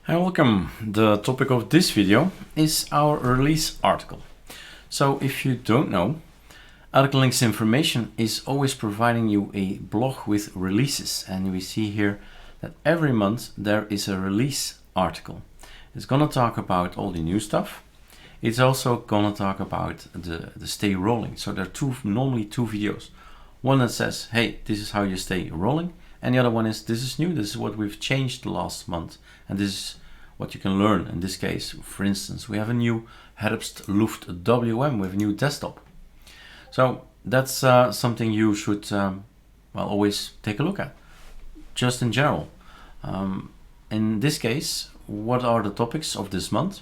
Hi, welcome. The topic of this video is our release article. So if you don't know, ArcoLinux Information is always providing you a blog with releases, and we see here that every month there is a release article. It's gonna talk about all the new stuff. It's also gonna talk about the stay rolling. So there are normally two videos. One that says, hey, this is how you stay rolling. And the other one is, this is new, this is what we've changed the last month, and this is what you can learn. In this case, for instance, we have a new Herbstluft WM with a new desktop. So that's something you should always take a look at, just in general. In this case, what are the topics of this month?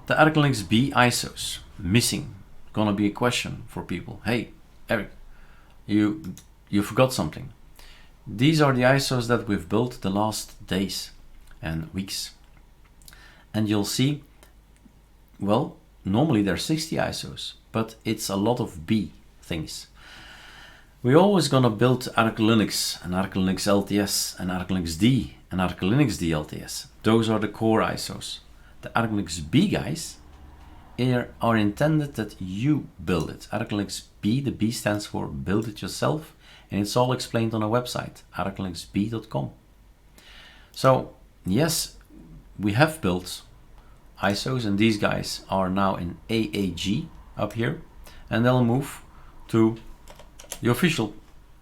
The ArcoLinux B ISOs, missing. Gonna be a question for people. Hey, Eric, you forgot something. These are the ISOs that we've built the last days and weeks. And you'll see, well, normally there are 60 ISOs, but it's a lot of B things. We're always gonna build ArcoLinux and ArcoLinux LTS and ArcoLinux D and ArcoLinux DLTS. Those are the core ISOs. The ArcoLinux B guys are intended that you build it. ArcoLinux B, the B stands for build it yourself. And it's all explained on our website, arcolinuxb.com. So yes, we have built ISOs, and these guys are now in AAG up here, and they'll move to the official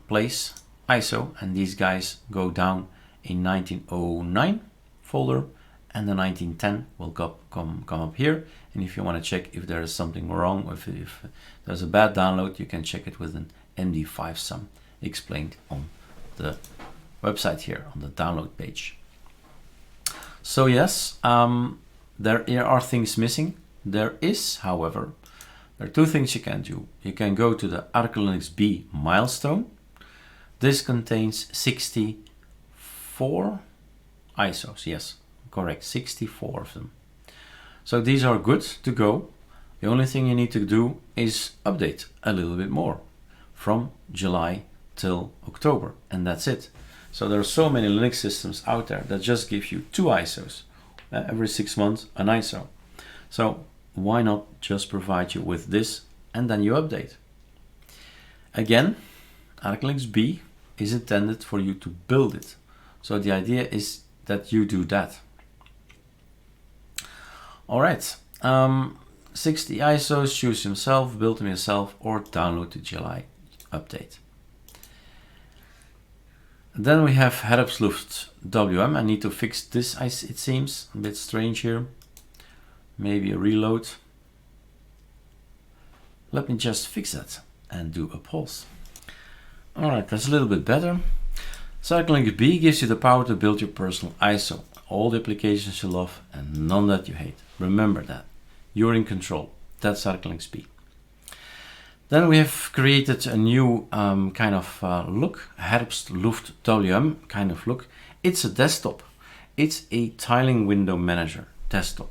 place ISO, and these guys go down in 1909 folder, and the 1910 will come up here. And if you want to check if there is something wrong, or if there's a bad download, you can check it with an MD5 sum explained on the website here on the download page. So yes, there are things missing. There is, however, there are two things you can do. You can go to the ArcoLinux B milestone. This contains 64 ISOs. Yes, correct, 64 of them. So these are good to go. The only thing you need to do is update a little bit more from July till October, and that's it. So there are so many Linux systems out there that just give you two ISOs. Every 6 months, an ISO. So why not just provide you with this and then you update? Again, ArcoLinux B is intended for you to build it. So the idea is that you do that. All right, 60 ISOs, choose yourself, build them yourself, or download the July update. Then we have Herbstluft WM. I need to fix this, it seems a bit strange here. Maybe a reload. Let me just fix that and do a pause. All right, that's a little bit better. So ArcoLinux B gives you the power to build your personal ISO. All the applications you love and none that you hate. Remember that. You're in control. That's ArcoLinux B. Then we have created a new kind of look, Herbstluft WM kind of look. It's a desktop. It's a tiling window manager desktop.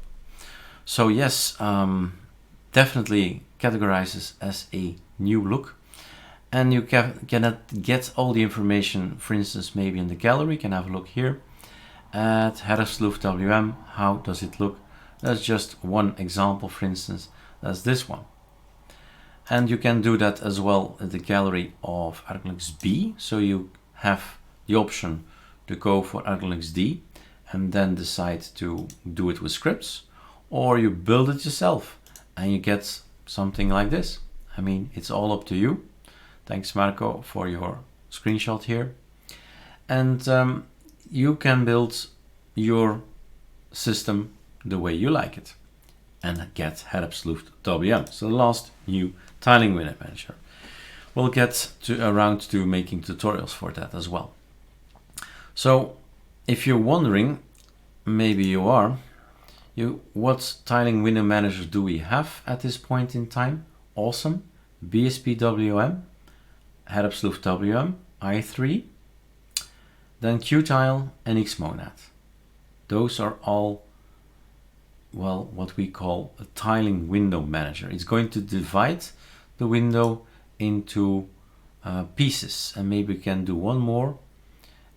So yes, definitely categorizes as a new look. And you can get all the information, for instance, maybe in the gallery. You can have a look here at Herbstluft WM. How does it look? That's just one example, for instance. That's this one. And you can do that as well at the gallery of ArcoLinux B. So you have the option to go for ArcoLinux D and then decide to do it with scripts, or you build it yourself and you get something like this. I mean, it's all up to you. Thanks, Marco, for your screenshot here. And you can build your system the way you like it and get Herbstluft WM. So the last new tiling window manager. We'll get around to making tutorials for that as well. So if you're wondering, maybe you are, what tiling window managers do we have at this point in time? Awesome. BSP WM, Herbstluft WM, i3, then Qtile and Xmonad. Those are all, well, what we call a tiling window manager. It's going to divide the window into pieces, and maybe we can do one more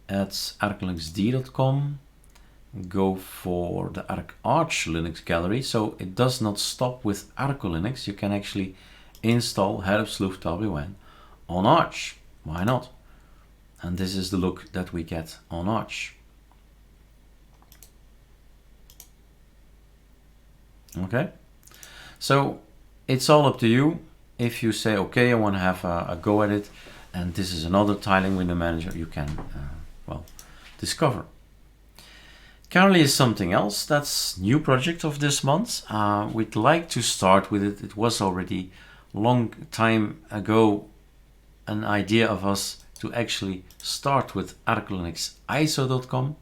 at arcolinuxd.com. go for the Arch Linux gallery. So it does not stop with ArcoLinux. You can actually install WN on Arch. Why not? And this is the look that we get on Arch. Okay, so it's all up to you. If you say, okay, I want to have a go at it, and this is another tiling window manager, you can, well, discover. Carly is something else. That's new project of this month. We'd like to start with it. It was already a long time ago an idea of us to actually start with ArcoLinuxISO.com.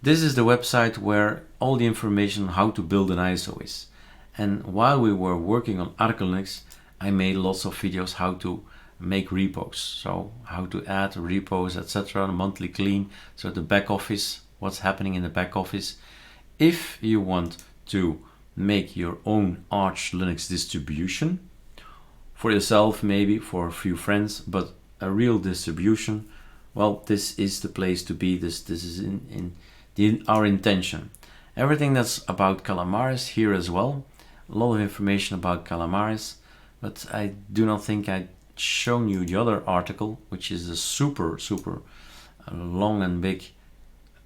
This is the website where all the information on how to build an ISO is. And while we were working on ArcoLinux, I made lots of videos how to make repos. So how to add repos, etc. Monthly clean. So the back office, what's happening in the back office. If you want to make your own Arch Linux distribution, for yourself, maybe for a few friends, but a real distribution, well, this is the place to be. This is our intention. Everything that's about Calamares here as well. A lot of information about Calamares, but I do not think I'd shown you the other article, which is a super long and big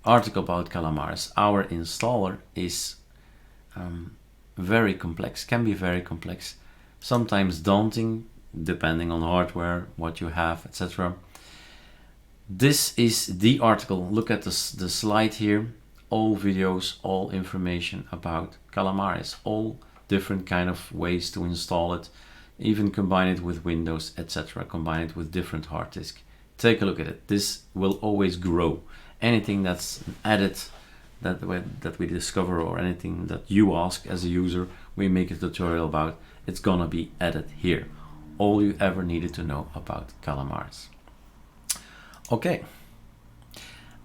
article about Calamares. Our installer is very complex, can be very complex, sometimes daunting, depending on hardware, what you have, etc. This is the article. Look at the slide here. All videos, all information about Calamares, all different kind of ways to install it, even combine it with Windows, etc. Combine it with different hard disk. Take a look at it. This will always grow. Anything that's added that we discover, or anything that you ask as a user, we make a tutorial about, it's gonna be added here. All you ever needed to know about Calamares. Okay.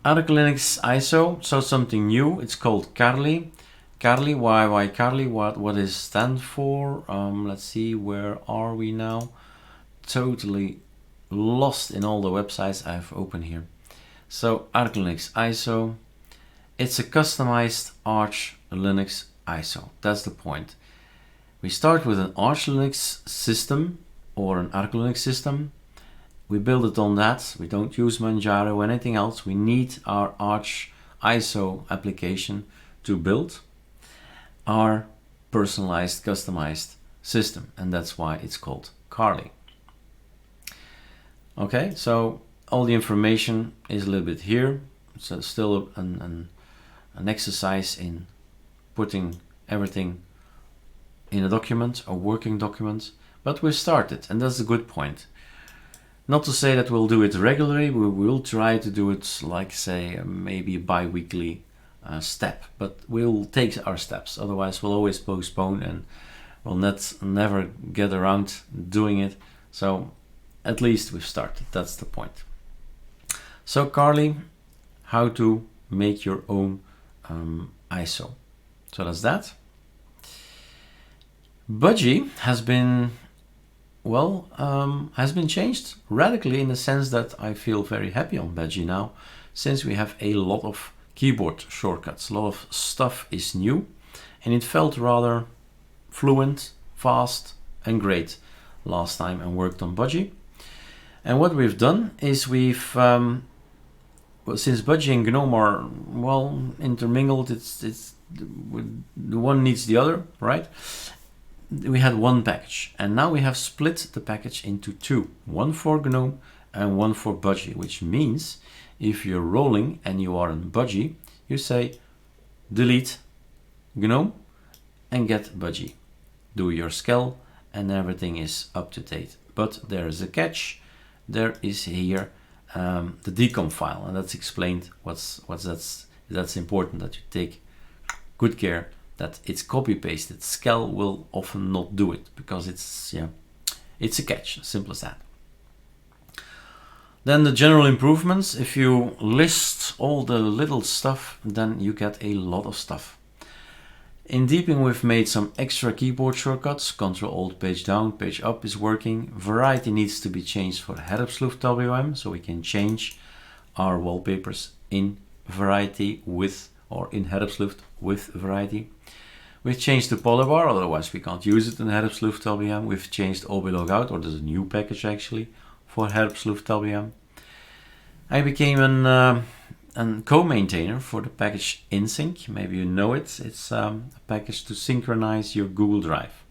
ArcoLinux ISO, so something new. It's called Carly. Carly, why Carly? What is stand for? Let's see, where are we now? Totally lost in all the websites I have open here. So ArcoLinux ISO, it's a customized Arch Linux ISO. That's the point. We start with an Arch Linux system or an ArcoLinux system. We build it on that. We don't use Manjaro or anything else. We need our Arch ISO application to build our personalized, customized system. And that's why it's called Carly. Okay, so all the information is a little bit here. So still an exercise in putting everything in a document, a working document. But we started, and that's a good point. Not to say that we'll do it regularly, we will try to do it like, say, maybe a bi-weekly step, but we'll take our steps, otherwise we'll always postpone and we'll never get around doing it. So at least we've started, that's the point. So Carly, how to make your own ISO. So that's that. Budgie has been changed radically, in the sense that I feel very happy on Budgie now, since we have a lot of keyboard shortcuts. A lot of stuff is new, and it felt rather fluent, fast, and great last time I worked on Budgie. And what we've done is we've, well, since Budgie and GNOME are, well, intermingled, it's the one needs the other, right? We had one package, and now we have split the package into two, one for GNOME and one for Budgie, which means if you're rolling and you are in Budgie, you say delete GNOME and get Budgie. Do your scal and everything is up to date. But there is a catch. There is here the decom file, and that's explained that's important, that you take good care that it's copy pasted. Scal will often not do it because it's a catch, simple as that. Then the general improvements, if you list all the little stuff, then you get a lot of stuff. In Deepin we've made some extra keyboard shortcuts. Ctrl Alt page down, page up is working. Variety needs to be changed for WM, so we can change our wallpapers in Variety with or in Herpsluft with variety. We've changed the polybar, otherwise we can't use it in Herpsluft LBM. We've changed OB-logout, or there's a new package actually for Herpsluft LBM. I became a co-maintainer for the package InSync. Maybe you know it. It's a package to synchronize your Google Drive.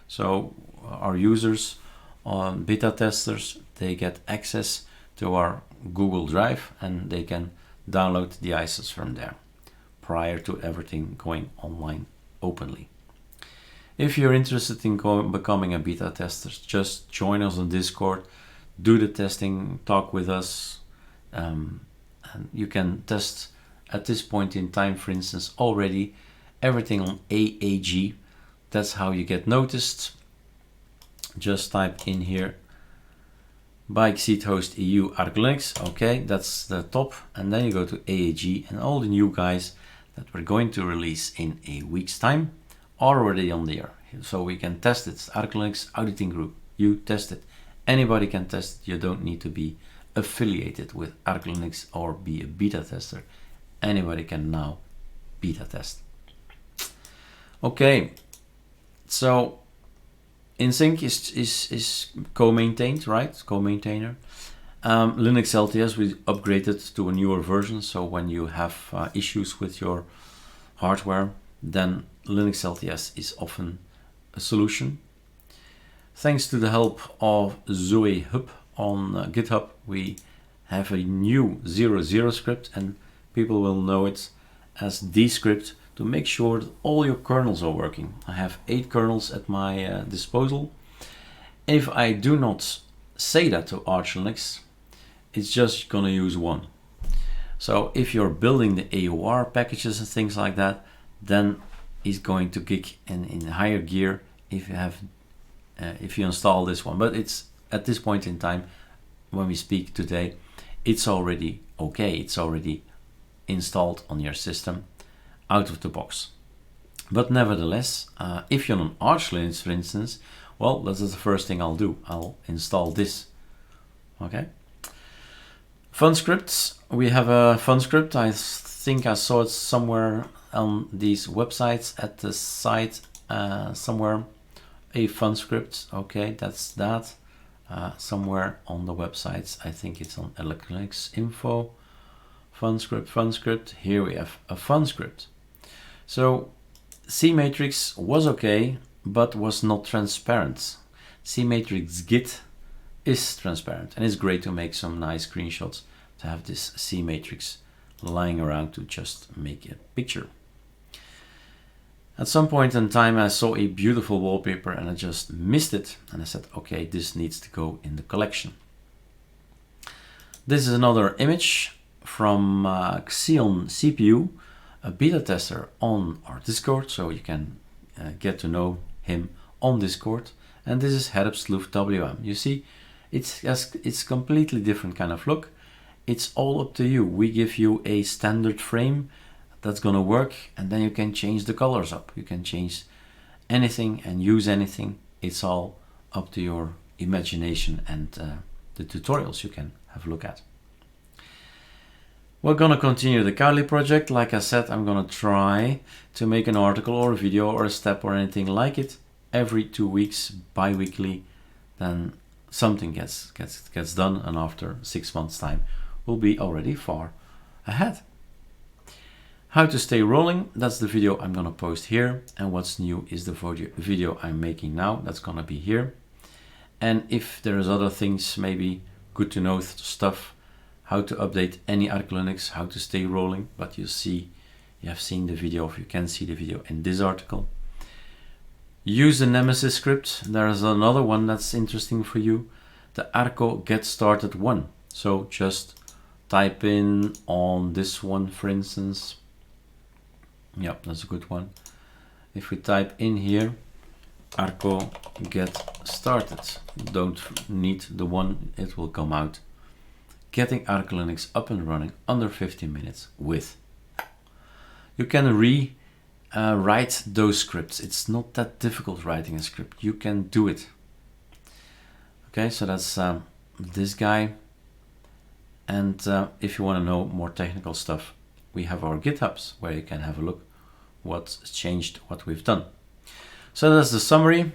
So our users, beta testers, they get access to our Google Drive and they can download the ISOs from there prior to everything going online openly. If you're interested in becoming a beta tester, just join us on Discord, do the testing, talk with us, and you can test at this point in time, for instance, already everything on AAG. That's how you get noticed. Just type in here bike seat host EU ArcoLinux. Okay, that's the top, and then you go to AAG, and all the new guys that we're going to release in a week's time are already on there. So we can test it. ArcoLinux auditing group, you test it. Anybody can test it. You don't need to be affiliated with ArcoLinux or be a beta tester. Anybody can now beta test. Okay, so InSync is co-maintained, right? Co-maintainer. Linux LTS, we upgraded to a newer version, so when you have issues with your hardware, then Linux LTS is often a solution. Thanks to the help of Zoe Hub on GitHub, we have a new ZeroZero script, and people will know it as the script to make sure that all your kernels are working. I have 8 kernels at my disposal. If I do not say that to ArcoLinux, it's just gonna use one. So if you're building the AUR packages and things like that, then it's going to kick in higher gear if you install this one. But it's at this point in time, when we speak today, it's already okay. It's already installed on your system out of the box. But nevertheless, if you're on ArcoLinux, for instance, well, this is the first thing I'll do. I'll install this. Okay. Fun scripts. We have a fun script. I think I saw it somewhere on these websites at the site somewhere. A fun script. Okay, that's that. Somewhere on the websites. I think it's on ArcoLinux info. Fun script. Here we have a fun script. So CMatrix was okay, but was not transparent. CMatrix Git is transparent, and it's great to make some nice screenshots to have this CMatrix lying around to just make a picture. At some point in time I saw a beautiful wallpaper and I just missed it, and I said, okay, this needs to go in the collection. This is another image from Xeon CPU, a beta tester on our Discord, so you can get to know him on Discord. And this is Herpsluft WM. You see, it's completely different kind of look. It's all up to you. We give you a standard frame that's gonna work, and then you can change the colors up. You can change anything and use anything. It's all up to your imagination and the tutorials you can have a look at. We're gonna continue the Kali project. Like I said, I'm gonna try to make an article or a video or a step or anything like it every 2 weeks, bi-weekly. Then something gets done, and after 6 months time, we'll be already far ahead. How to stay rolling, that's the video I'm gonna post here, and what's new is the video I'm making now. That's gonna be here. And if there's other things, maybe good to know stuff, how to update any ArcoLinux, how to stay rolling, but you have seen the video, if you can see the video in this article. Use the Nemesis script. There's another one that's interesting for you, the Arco get started one. So just type in on this one, for instance. Yep, that's a good one. If we type in here, Arco get started, don't need the one, it will come out. Getting ArcoLinux up and running under 15 minutes with. You can write those scripts. It's not that difficult writing a script. You can do it. Okay, so that's this guy. And if you want to know more technical stuff, we have our GitHubs where you can have a look what's changed, what we've done. So that's the summary.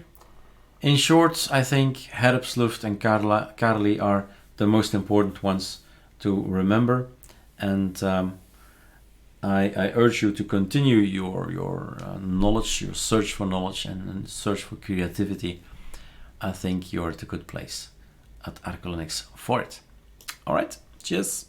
In short, I think Herpsluft and Karli are the most important ones to remember, and I urge you to continue your knowledge, your search for knowledge and search for creativity. I think you're at a good place at ArcoLinux for it. All right, cheers.